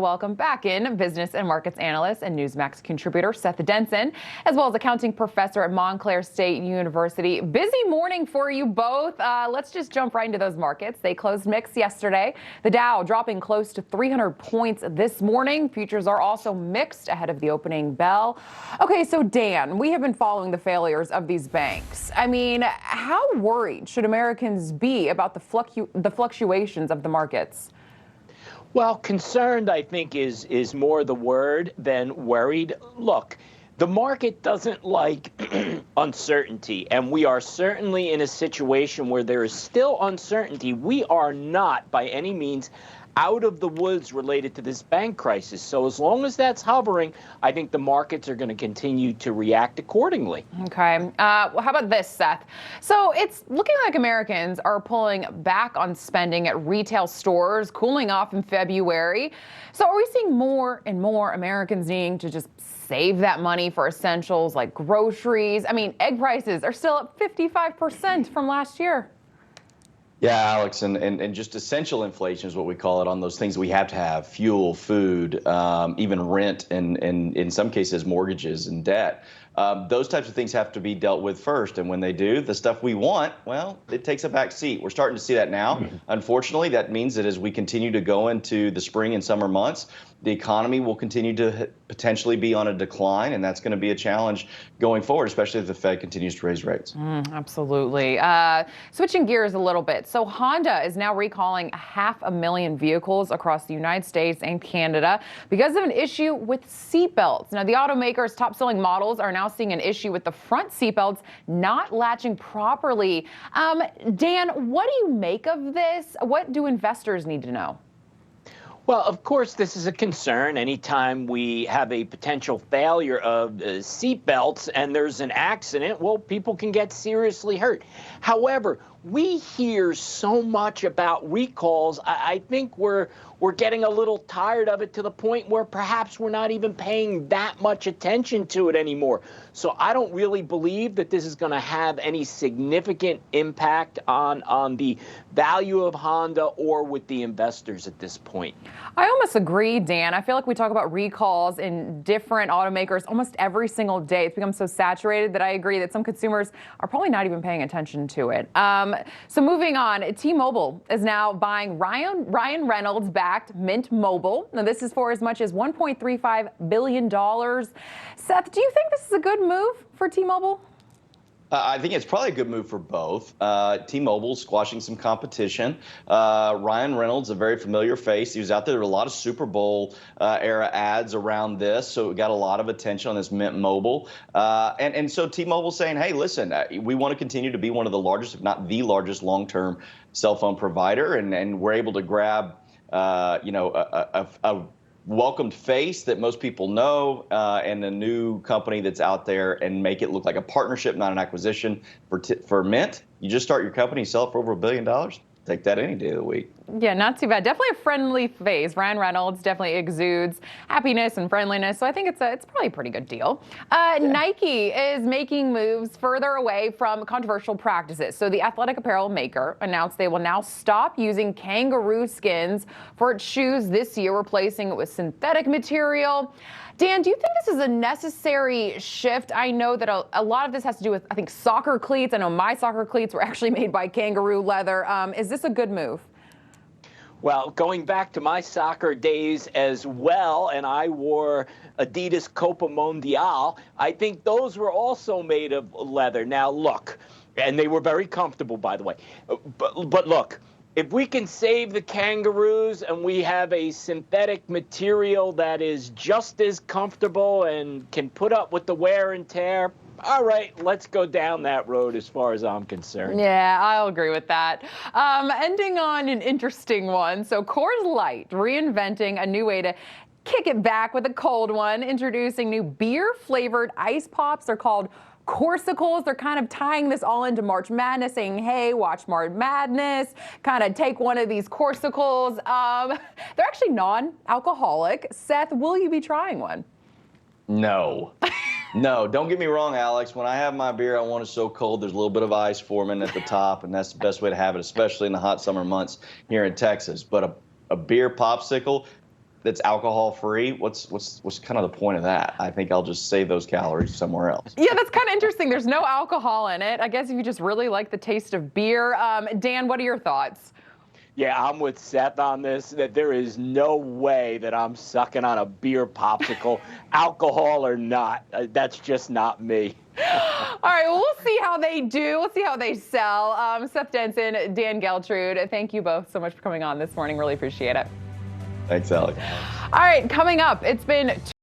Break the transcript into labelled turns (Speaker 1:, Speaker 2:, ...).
Speaker 1: Welcome back in business and markets analyst and NewsMax contributor Seth Denson, as well as accounting professor at Montclair State University. Busy morning for you both. Let's just jump right into those markets. They closed mixed yesterday. The Dow dropping close to 300 points this morning. Futures are also mixed ahead of the opening bell. Okay, so Dan, we have been following the failures of these banks. I mean, how worried should Americans be about the fluctuations of the markets?
Speaker 2: Well, concerned, I think, is more the word than worried. Look, the market doesn't like uncertainty, and we are certainly in a situation where there is still uncertainty. We are not, by any means, out of the woods related to this bank crisis. So as long as that's hovering, I think the markets are going to continue to react accordingly.
Speaker 1: Okay. Well, how about this, Seth? So it's looking like Americans are pulling back on spending at retail stores, cooling off in February. So are we seeing more and more Americans needing to just save that money for essentials like groceries? I mean, egg prices are still up 55% from last year.
Speaker 3: Yeah, Alex, and just essential inflation is what we call it on those things we have to have: fuel, food, even rent, and in some cases mortgages and debt. Those types of things have to be dealt with first, and when they do, the stuff we want, well, it takes a back seat. We're starting to see that now. Unfortunately, that means that as we continue to go into the spring and summer months, the economy will continue to potentially be on a decline, and that's going to be a challenge going forward, especially if the Fed continues to raise rates.
Speaker 1: Absolutely. Switching gears a little bit. So Honda is now recalling 500,000 vehicles across the United States and Canada because of an issue with seatbelts. Now, the automaker's top-selling models are now seeing an issue with the front seatbelts not latching properly. Dan, what do you make of this? What do investors need to know?
Speaker 2: Well, of course, this is a concern. Anytime we have a potential failure of seat belts and there's an accident, well, people can get seriously hurt. However, we hear so much about recalls. I think we're getting a little tired of it to the point where perhaps we're not even paying that much attention to it anymore. So I don't really believe that this is going to have any significant impact on the value of Honda or with the investors at this point.
Speaker 1: I almost agree, Dan. I feel like we talk about recalls in different automakers almost every single day. It's become so saturated that I agree that some consumers are probably not even paying attention to it. So moving on, T-Mobile is now buying Ryan Reynolds-backed Mint Mobile. Now, this is for as much as $1.35 billion. Seth, do you think this is a good move for T-Mobile?
Speaker 3: I think it's probably a good move for both. T-Mobile squashing some competition. Ryan Reynolds, a very familiar face. He was out there. There were a lot of Super Bowl era ads around this, so it got a lot of attention on this Mint Mobile. And so T-Mobile saying, hey, listen, we want to continue to be one of the largest, if not the largest, long-term cell phone provider, and we're able to grab, a welcomed face that most people know, and a new company that's out there, and make it look like a partnership, not an acquisition for Mint. You just start your company, sell it for over $1 billion. Take that any day of the week.
Speaker 1: Yeah, not too bad. Definitely a friendly face. Ryan Reynolds definitely exudes happiness and friendliness. So I think it's probably a pretty good deal. Nike is making moves further away from controversial practices. So the athletic apparel maker announced they will now stop using kangaroo skins for its shoes this year, replacing it with synthetic material. Dan, do you think this is a necessary shift? I know that a lot of this has to do with, I think, soccer cleats. I know my soccer cleats were actually made by kangaroo leather. Is this a good move?
Speaker 2: Well, going back to my soccer days as well, and I wore Adidas Copa Mundial, I think those were also made of leather. Now, look, and they were very comfortable, by the way. But look, if we can save the kangaroos and we have a synthetic material that is just as comfortable and can put up with the wear and tear, all right, let's go down that road as far as I'm concerned.
Speaker 1: Yeah, I'll agree with that. Ending on an interesting one. So Coors Light reinventing a new way to kick it back with a cold one, introducing new beer-flavored ice pops. They're called Corsicles. They're kind of tying this all into March Madness, saying, hey, watch March Madness, kind of take one of these Corsicles. They're actually non-alcoholic. Seth, will you be trying one?
Speaker 3: No. No, don't get me wrong, Alex. When I have my beer, I want it so cold there's a little bit of ice forming at the top, and that's the best way to have it, especially in the hot summer months here in Texas. But a beer popsicle, that's alcohol free, what's kind of the point of that? I think I'll just save those calories somewhere else.
Speaker 1: Yeah, that's kind of interesting. There's no alcohol in it. I guess if you just really like the taste of beer. Dan, what are your thoughts?
Speaker 2: Yeah, I'm with Seth on this, that there is no way that I'm sucking on a beer popsicle, alcohol or not. That's just not me.
Speaker 1: All right, well, we'll see how they do. We'll see how they sell. Seth Denson, Dan Geltrude, thank you both so much for coming on this morning. Really appreciate it.
Speaker 3: Thanks, Alex.
Speaker 1: All right, coming up, it's been